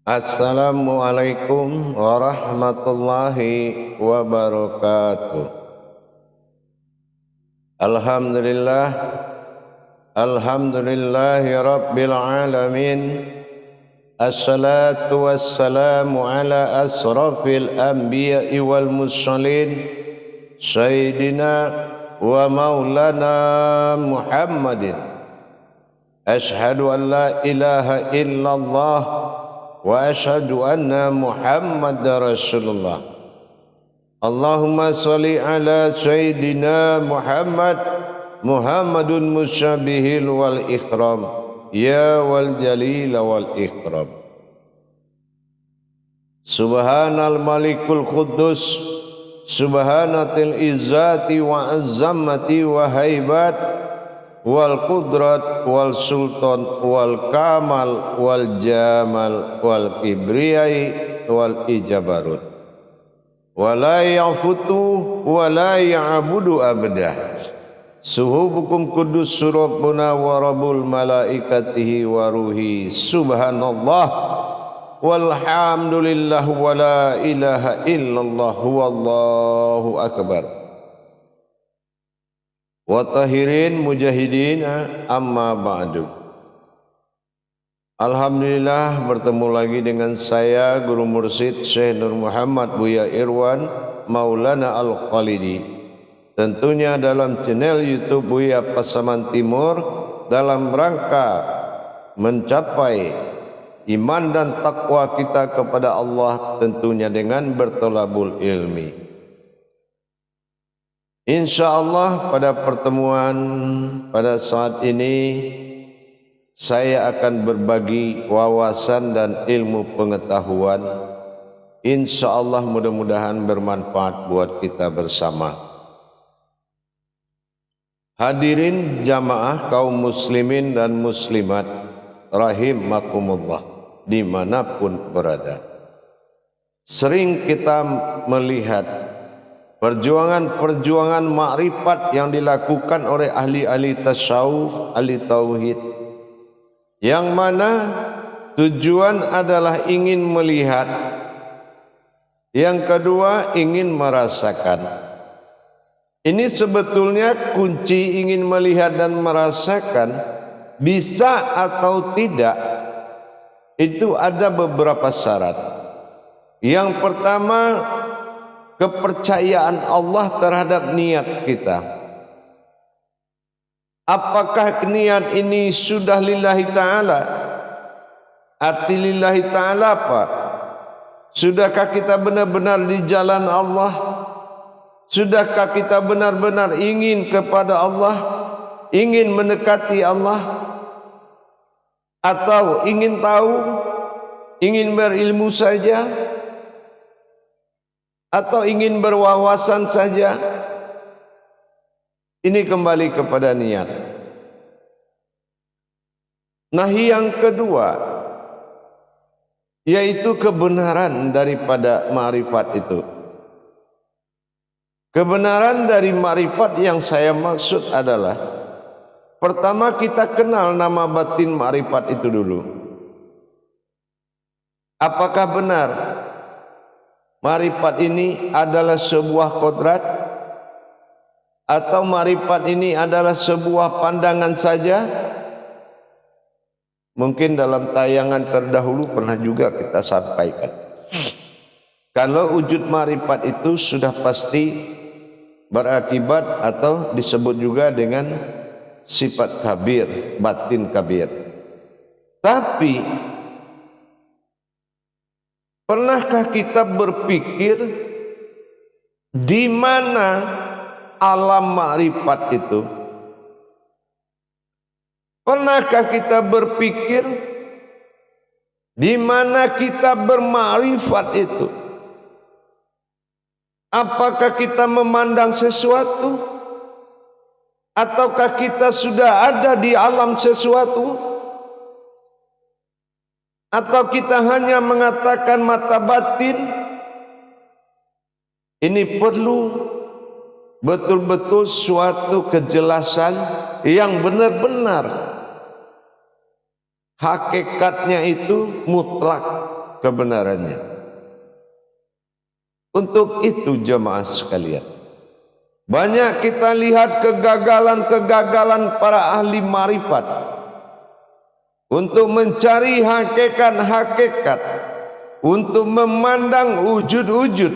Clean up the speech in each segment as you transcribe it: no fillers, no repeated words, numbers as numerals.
Assalamualaikum warahmatullahi wabarakatuh. Alhamdulillah, alhamdulillahi rabbil alamin. Assalatu wassalamu ala asrafil anbiya'i wal mursalin, sayyidina wa maulana Muhammadin. Ashhadu an la ilaha illallah wa asyhadu anna Muhammadar Rasulullah. Allahumma sholli ala sayyidina Muhammadun musyabihil wal ikram, ya wal jalil wal ikram. Subhanal malikul quddus, subhanatil izzati wa azzamati wa haibat, wal qudrat wal sultan wal kamal wal jamal wal kibriyai wal ijabarut, wala yafutu wala ya'budu abdah. Suhubukum kudus rabbuna wa rabbul malaikatihi wa ruhi, subhanallah walhamdulillah wa la ilaha illallah wallahu akbar. Wa tahirin mujahidin, amma ba'du. Alhamdulillah bertemu lagi dengan saya Guru Mursyid Syekh Nur Muhammad Buya Irwan Maulana Al-Khalidi, tentunya dalam channel YouTube Buya Pasaman Timur, dalam rangka mencapai iman dan takwa kita kepada Allah, tentunya dengan bertolabul ilmi. InsyaAllah pada pertemuan pada saat ini saya akan berbagi wawasan dan ilmu pengetahuan. InsyaAllah mudah-mudahan bermanfaat buat kita bersama. Hadirin jamaah kaum muslimin dan muslimat rahimakumullah dimanapun berada. Sering kita melihat perjuangan-perjuangan makrifat yang dilakukan oleh ahli-ahli tasawuf, ahli tauhid, yang mana tujuan adalah ingin melihat, yang kedua ingin merasakan. Ini sebetulnya kunci ingin melihat dan merasakan bisa atau tidak, itu ada beberapa syarat. Yang pertama, kepercayaan Allah terhadap niat kita. Apakah niat ini sudah lillahi ta'ala? Arti lillahi ta'ala apa? Sudahkah kita benar-benar di jalan Allah? Sudahkah kita benar-benar ingin kepada Allah? Ingin mendekati Allah? Atau ingin tahu? Ingin berilmu saja? Atau ingin berwawasan saja? Ini kembali kepada niat. Nah, yang kedua yaitu kebenaran daripada ma'rifat itu. Kebenaran dari ma'rifat yang saya maksud adalah, pertama kita kenal nama batin ma'rifat itu dulu. Apakah benar ma'rifat ini adalah sebuah kodrat, atau ma'rifat ini adalah sebuah pandangan saja? Mungkin dalam tayangan terdahulu pernah juga kita sampaikan, kalau wujud ma'rifat itu sudah pasti berakibat atau disebut juga dengan sifat kabir, batin kabir. Tapi pernahkah kita berpikir di mana alam ma'rifat itu? Pernahkah kita berpikir di mana kita berma'rifat itu? Apakah kita memandang sesuatu? Ataukah kita sudah ada di alam sesuatu? Atau kita hanya mengatakan mata batin? Ini perlu betul-betul suatu kejelasan yang benar-benar hakikatnya itu mutlak, kebenarannya. Untuk itu jemaah sekalian, banyak kita lihat kegagalan-kegagalan para ahli marifat untuk mencari hakikat-hakikat, untuk memandang wujud-wujud,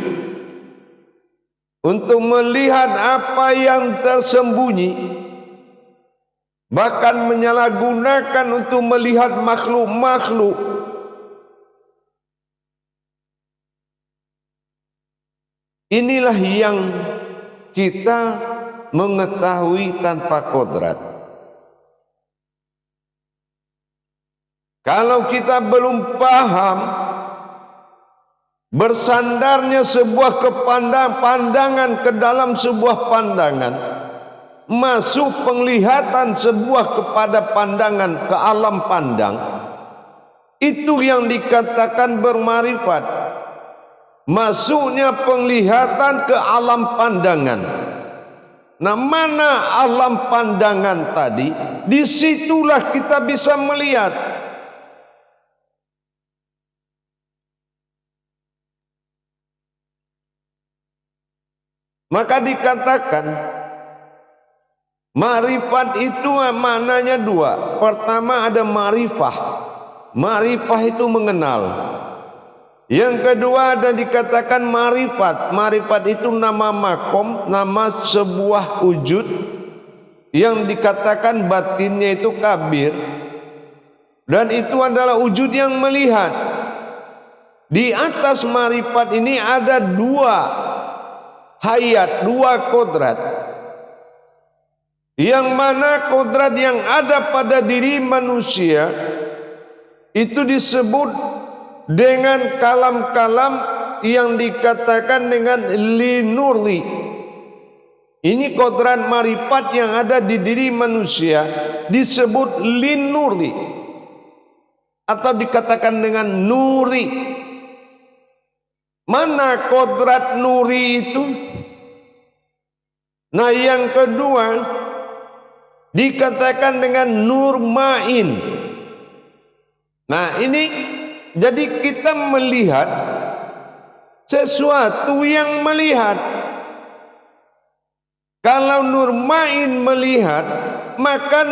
untuk melihat apa yang tersembunyi, bahkan menyalahgunakan untuk melihat makhluk-makhluk. Inilah yang kita mengetahui tanpa kodrat. Kalau kita belum paham bersandarnya sebuah pandangan ke dalam sebuah pandangan, masuk penglihatan sebuah kepada pandangan ke alam pandang, itu yang dikatakan bermarifat. Masuknya penglihatan ke alam pandangan. Nah, mana alam pandangan tadi? Disitulah kita bisa melihat. Maka dikatakan marifat itu maknanya dua. Pertama ada marifah. Marifah itu mengenal. Yang kedua ada dikatakan marifat. Marifat itu nama makom, nama sebuah wujud yang dikatakan batinnya itu kabir, dan itu adalah wujud yang melihat. Di atas marifat ini ada dua hayat, dua kodrat, yang mana kodrat yang ada pada diri manusia itu disebut dengan kalam-kalam yang dikatakan dengan linurli. Ini kodrat marifat yang ada di diri manusia disebut linurli, atau dikatakan dengan nuri. Mana kodrat nuri itu? Nah, yang kedua dikatakan dengan nurmain. Nah, ini jadi kita melihat sesuatu yang melihat. Kalau nurmain melihat, maka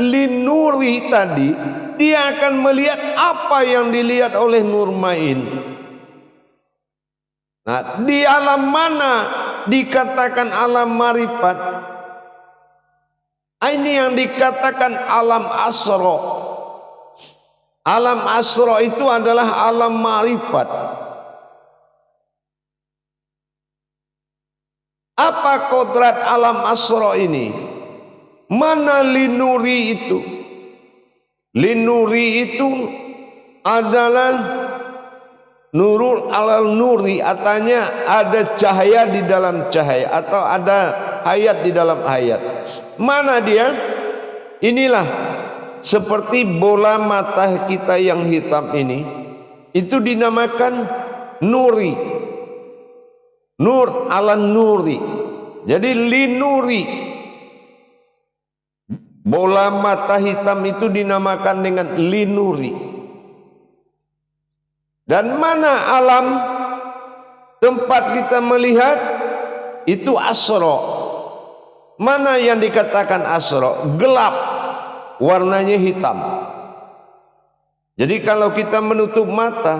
linuri tadi dia akan melihat apa yang dilihat oleh nurmain. Nah, di alam mana dikatakan alam marifat? Ini yang dikatakan alam asro. Alam asro itu adalah alam marifat. Apa kodrat alam asro ini? Mana linuri itu? Linuri itu adalah nurul alal nuri, artinya ada cahaya di dalam cahaya, atau ada hayat di dalam hayat. Mana dia? Inilah seperti bola mata kita yang hitam ini, itu dinamakan nuri, nur ala nuri. Jadi linuri, bola mata hitam itu dinamakan dengan linuri. Dan mana alam tempat kita melihat itu asro. Mana yang dikatakan asro? Gelap, warnanya hitam. Jadi kalau kita menutup mata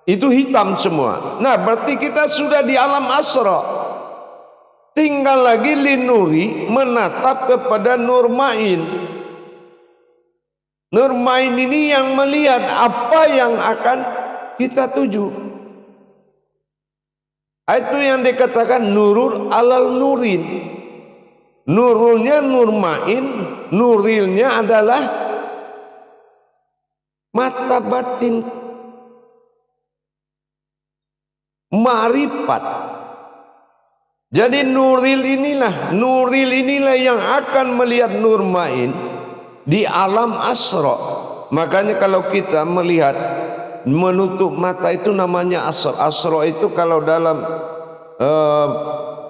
itu hitam semua. Nah, berarti kita sudah di alam asra. Tinggal lagi linuri menatap kepada nurmain. Nurmain ini yang melihat apa yang akan kita tuju. Itu yang dikatakan nurul alal nurin. Nurulnya nurmain, nurilnya adalah mata batin marifat. Jadi nuril inilah yang akan melihat nurmain di alam asra. Makanya kalau kita melihat menutup mata itu namanya asra. Asra itu kalau dalam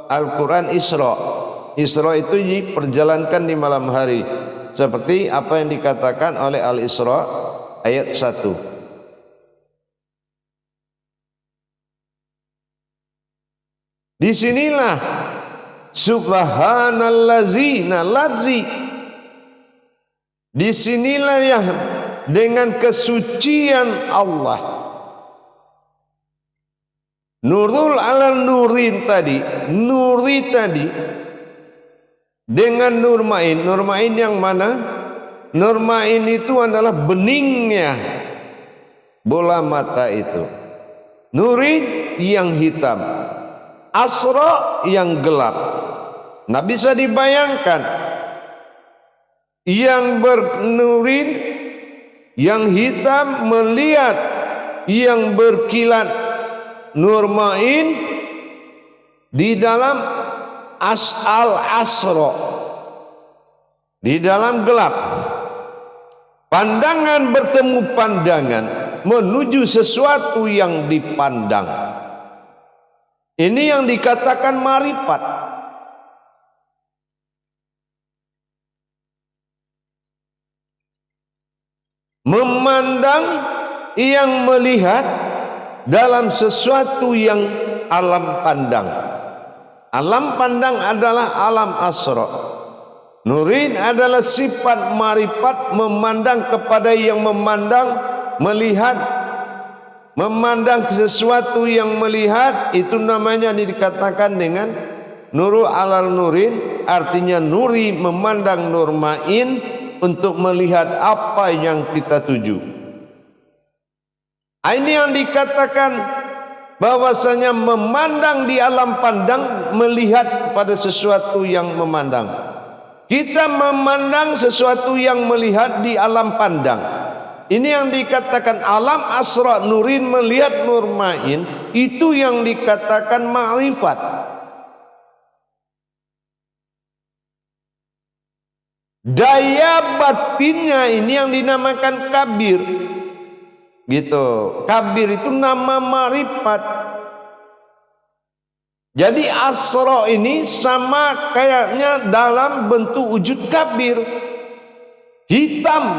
Al-Quran Isra. Isra itu diperjalankan di malam hari, seperti apa yang dikatakan oleh Al-Isra ayat 1. Disinilah subhanallazi ladzi. Disinilah yang dengan kesucian Allah. Nurul ala nurin tadi, nuri tadi dengan nurmain. Nurmain yang mana? Nurmain itu adalah beningnya bola mata itu. Nurin yang hitam, asra yang gelap. Nah, bisa dibayangkan yang bernurin, yang hitam melihat yang berkilat nurmain di dalam asra, di dalam gelap. Pandangan bertemu pandangan menuju sesuatu yang dipandang. Ini yang dikatakan marifat. Memandang yang melihat dalam sesuatu yang alam pandang. Alam pandang adalah alam asra. Nurin adalah sifat marifat, memandang kepada yang memandang, melihat, memandang sesuatu yang melihat, itu namanya dikatakan dengan nuru alal nurin, artinya nuri memandang nurmain untuk melihat apa yang kita tuju. Ini yang dikatakan bahwasanya memandang di alam pandang, melihat pada sesuatu yang memandang. Kita memandang sesuatu yang melihat di alam pandang. Ini yang dikatakan alam asra, nurin melihat nurmain, itu yang dikatakan ma'rifat. Daya batinnya ini yang dinamakan kabir. Gitu. Kabir itu nama marifat. Jadi asra ini sama kayaknya dalam bentuk wujud kabir. Hitam.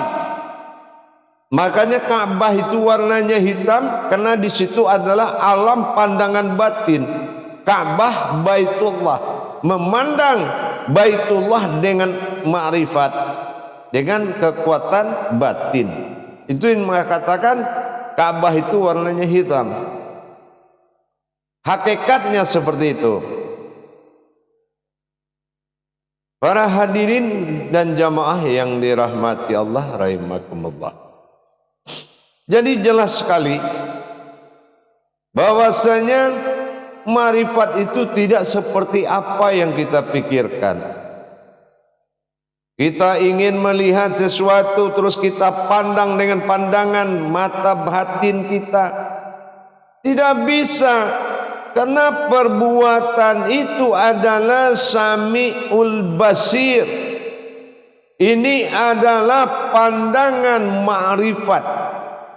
Makanya Ka'bah itu warnanya hitam karena di situ adalah alam pandangan batin. Ka'bah Baitullah, memandang Baitullah dengan ma'rifat, dengan kekuatan batin. Itu yang mengatakan Ka'bah itu warnanya hitam. Hakikatnya seperti itu. Para hadirin dan jamaah yang dirahmati Allah rahimakumullah. Jadi jelas sekali bahwasanya marifat itu tidak seperti apa yang kita pikirkan. Kita ingin melihat sesuatu terus kita pandang dengan pandangan mata batin kita. Tidak bisa, karena perbuatan itu adalah sami'ul basir. Ini adalah pandangan ma'rifat,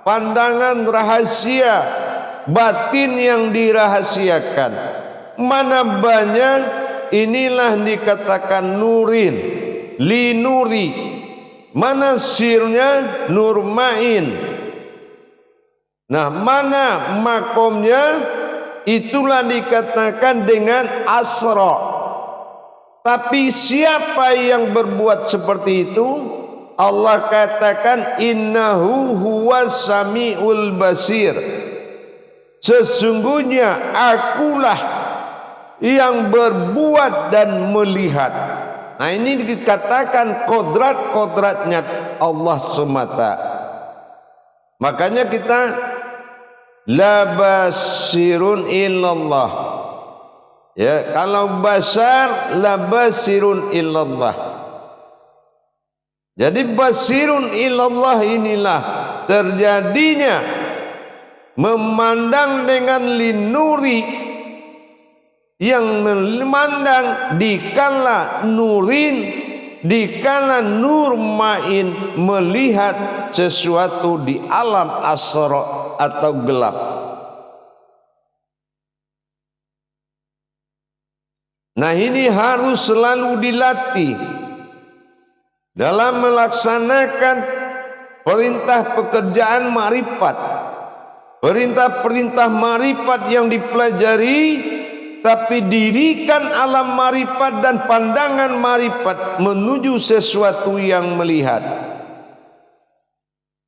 pandangan rahasia batin yang dirahasiakan. Mana banyak, inilah dikatakan nurin, li nuri. Mana sirnya? Nurmain. Nah, mana makomnya? Itulah dikatakan dengan asra. Tapi siapa yang berbuat seperti itu? Allah katakan innahu huwas sami'ul basir. Sesungguhnya akulah yang berbuat dan melihat. Nah, ini dikatakan kodrat-kodratnya Allah semata. Makanya kita la basirun illallah. Ya, kalau basar la basirun illallah. Jadi basirun illallah inilah terjadinya memandang dengan linuri, yang memandang dikala nurin, dikala nurmain melihat sesuatu di alam asra atau gelap. Nah, ini harus selalu dilatih dalam melaksanakan perintah pekerjaan marifat. Perintah-perintah marifat yang dipelajari tapi dirikan alam marifat dan pandangan marifat menuju sesuatu yang melihat.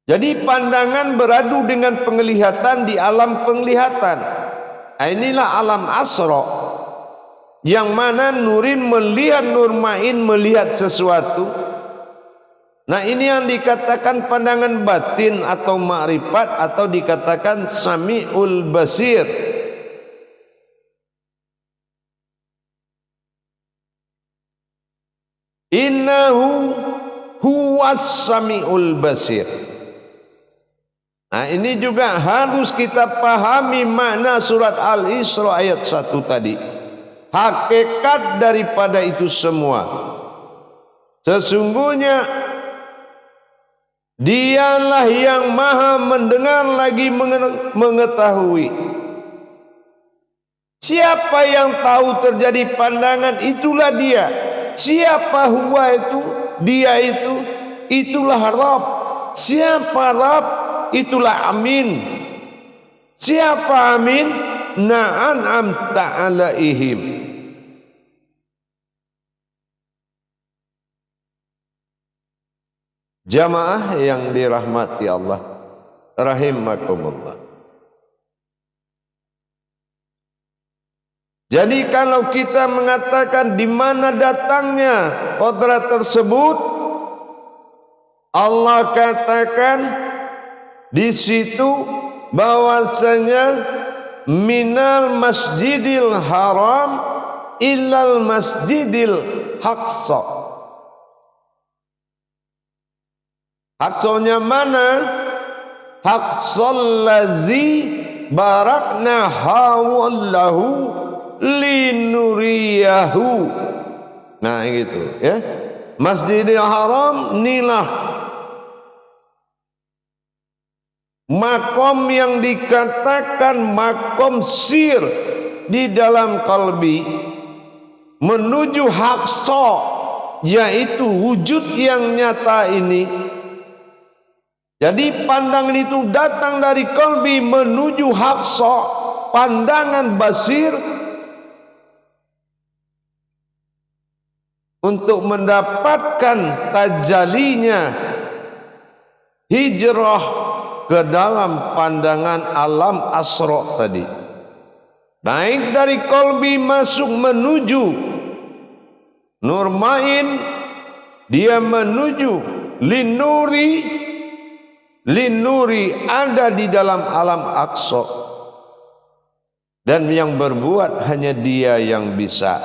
Jadi pandangan beradu dengan penglihatan di alam penglihatan. Inilah alam asra, yang mana Nurin melihat Nurmain melihat sesuatu. Nah, ini yang dikatakan pandangan batin atau ma'rifat, atau dikatakan sami'ul basir. Innahu huwas sami'ul basir. Nah, ini juga harus kita pahami makna surat Al-Isra ayat 1 tadi. Hakikat daripada itu semua, sesungguhnya Dialah yang maha mendengar lagi mengetahui. Siapa yang tahu terjadi pandangan, itulah dia. Siapa huwa itu, dia itu, itulah Rabb. Siapa Rabb, itulah Amin. Siapa Amin? Na'an'amta alaihim. Jamaah yang dirahmati Allah rahimakumullah. Jadi kalau kita mengatakan di mana datangnya qudrat tersebut, Allah katakan di situ bahwasanya minal masjidil haram illal masjidil aqsa. Aqsanya mana? Aqsal lazi barakna hawallahu linuriyahu. Nah gitu ya. Masjidil Haram inilah makom yang dikatakan makom sir di dalam kalbi menuju Aqsa, yaitu wujud yang nyata ini. Jadi pandangan itu datang dari kalbi menuju Aqsa, pandangan basir, untuk mendapatkan tajalinya hijrah ke dalam pandangan alam asra tadi. Naik dari kalbi masuk menuju Nurmain, dia menuju Linuri ada di dalam alam Aqsa, dan yang berbuat hanya dia yang bisa,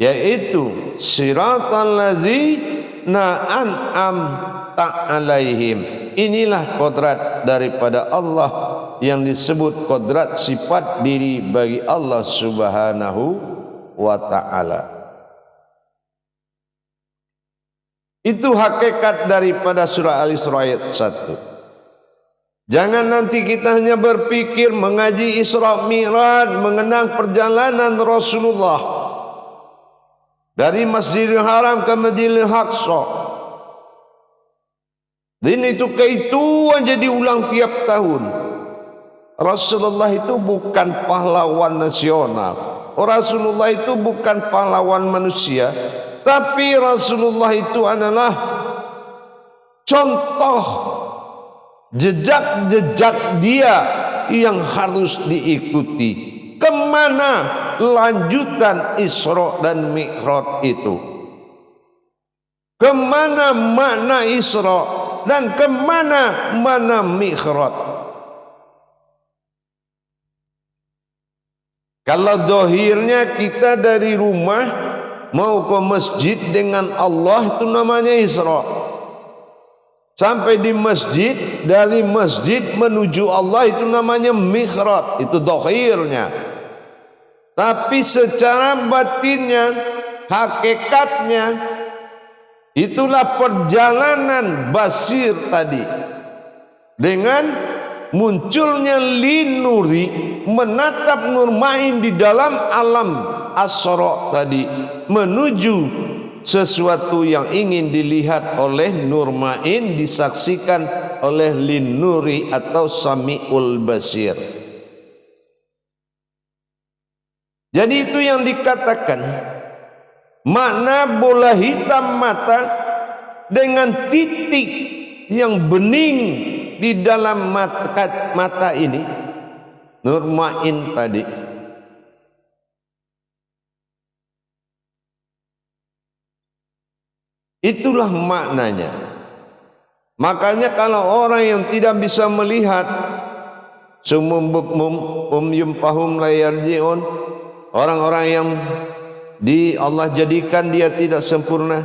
yaitu siratal ladzina an'amta alaihim. Inilah kodrat daripada Allah yang disebut kodrat sifat diri bagi Allah subhanahu wa ta'ala. Itu hakikat daripada surah Al-Isra ayat 1. Jangan nanti kita hanya berpikir mengaji Isra Mi'raj, mengenang perjalanan Rasulullah dari Masjidil Haram ke Masjidil Aqsa. Ini itu keituan jadi ulang tiap tahun. Rasulullah itu bukan pahlawan nasional. Rasulullah itu bukan pahlawan manusia, tapi Rasulullah itu adalah contoh jejak-jejak dia yang harus diikuti. Kemana lanjutan Isra dan Mi'raj itu? Kemana makna Isra dan kemana mana Mi'raj? Kalau dohirnya kita dari rumah mau ke masjid dengan Allah, itu namanya Isra. Sampai di masjid, dari masjid menuju Allah, itu namanya Mi'raj. Itu dohirnya. Tapi secara batinnya, hakikatnya, itulah perjalanan basir tadi. Dengan munculnya linuri, menatap Nurmain di dalam alam asra tadi, menuju sesuatu yang ingin dilihat oleh Nurmain, disaksikan oleh linuri atau sami'ul basir. Jadi itu yang dikatakan makna bola hitam mata dengan titik yang bening di dalam mata ini, nurmain tadi. Itulah maknanya. Makanya kalau orang yang tidak bisa melihat, sumum bukmum yumpahum la yarji'un, orang-orang yang Allah jadikan dia tidak sempurna,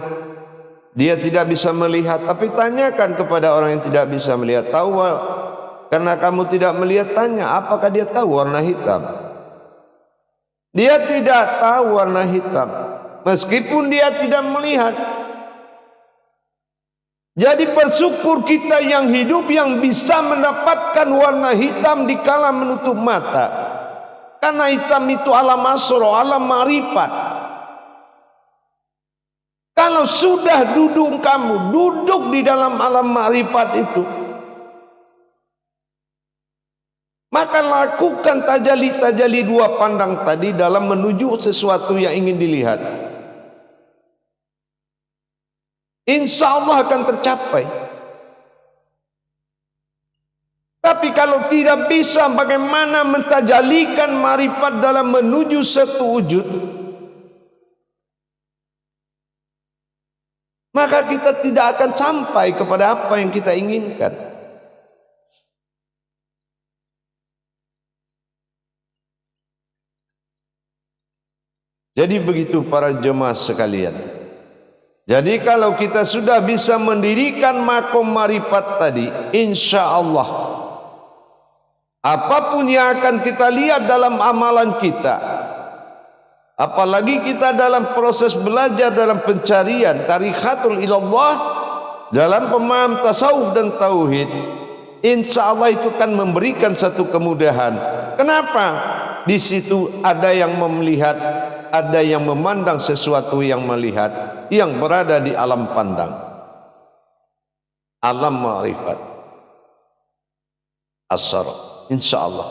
dia tidak bisa melihat. Tapi tanyakan kepada orang yang tidak bisa melihat, tahu karena kamu tidak melihat, tanya apakah dia tahu warna hitam. Dia tidak tahu warna hitam meskipun dia tidak melihat. Jadi bersyukur kita yang hidup yang bisa mendapatkan warna hitam di kala menutup mata. Karena hitam itu alam asro, alam ma'rifat. Kalau sudah kamu duduk di dalam alam ma'rifat itu, maka lakukan tajali-tajali dua pandang tadi dalam menuju sesuatu yang ingin dilihat. Insya Allah akan tercapai. Tapi kalau tidak bisa, bagaimana mentajalikan marifat dalam menuju satu wujud, maka kita tidak akan sampai kepada apa yang kita inginkan. Jadi begitu para jemaah sekalian. Jadi kalau kita sudah bisa mendirikan makom marifat tadi, insya Allah apapun yang akan kita lihat dalam amalan kita, apalagi kita dalam proses belajar dalam pencarian tarikatul ilallah, dalam pemaham tasawuf dan tauhid, insya Allah itu akan memberikan satu kemudahan. Kenapa? Di situ ada yang melihat, ada yang memandang sesuatu yang melihat, yang berada di alam pandang, alam ma'rifat asar. Insya Allah,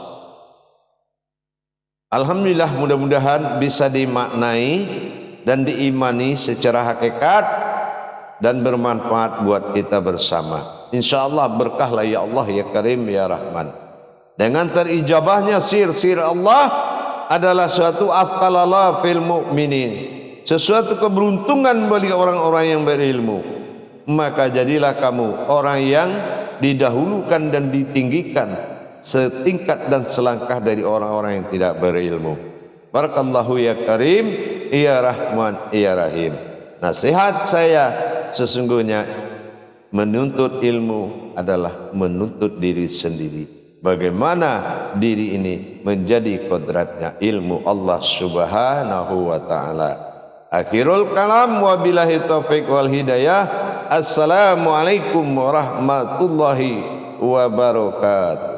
alhamdulillah, mudah-mudahan bisa dimaknai dan diimani secara hakikat dan bermanfaat buat kita bersama. Insya Allah berkahlah ya Allah ya Karim ya Rahman. Dengan terijabahnya sir-sir Allah adalah suatu afqalallah fil mu'minin, sesuatu keberuntungan bagi orang-orang yang berilmu. Maka jadilah kamu orang yang didahulukan dan ditinggikan setingkat dan selangkah dari orang-orang yang tidak berilmu. Barakallahu ya Karim ya Rahman ya Rahim. Nasihat saya, sesungguhnya menuntut ilmu adalah menuntut diri sendiri. Bagaimana diri ini menjadi kodratnya ilmu Allah subhanahu wa ta'ala. Akhirul kalam, wabillahi taufiq wal hidayah. Assalamualaikum warahmatullahi wabarakatuh.